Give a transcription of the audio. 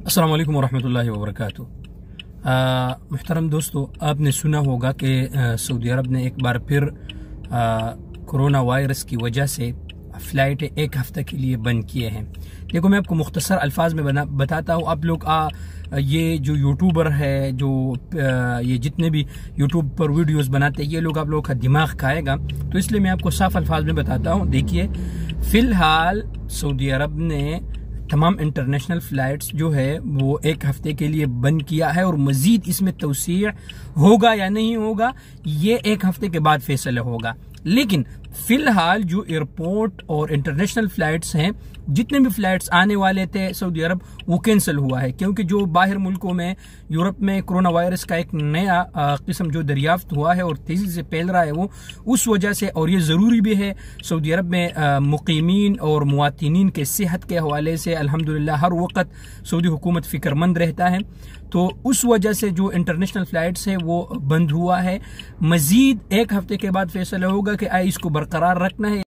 अस्सलाम वालेकुम वरहमतुल्लाहि वबरकातुहू। मुहतरम दोस्तों, आपने सुना होगा कि सऊदी अरब ने एक बार फिर कोरोना वायरस की वजह से फ़्लाइट एक हफ़्ते के लिए बंद किए हैं। देखो, मैं आपको मुख्तसर अल्फाज में बताता हूँ। आप लोग ये जो यूट्यूबर है, जो ये जितने भी यूट्यूब पर वीडियोस बनाते हैं, ये लोग आप लोगों का दिमाग खाएगा, तो इसलिए मैं आपको साफ अल्फाज में बताता हूँ। देखिए, फ़िलहाल सऊदी अरब ने तमाम इंटरनेशनल फ़्लाइट्स जो है वो एक हफ्ते के लिए बंद किया है, और मज़ीद इसमें तवसीअ होगा या नहीं होगा ये एक हफ्ते के बाद फैसला होगा। लेकिन फिलहाल जो एयरपोर्ट और इंटरनेशनल फ्लाइट्स हैं, जितने भी फ्लाइट्स आने वाले थे सऊदी अरब, वो कैंसिल हुआ है, क्योंकि जो बाहर मुल्कों में, यूरोप में कोरोना वायरस का एक नया किस्म जो दरियाफ्त हुआ है और तेजी से फैल रहा है, वो उस वजह से, और ये ज़रूरी भी है, सऊदी अरब में मुकीमीन और मुवातिनीन के सेहत के हवाले से अल्हम्दुलिल्लाह हर वक्त सऊदी हुकूमत फ़िक्रमंद रहता है। तो उस वजह से जो इंटरनेशनल फ्लाइट्स हैं वो बंद हुआ है। मजीद एक हफ्ते के बाद फैसला होगा कि इसको बरकरार रखना है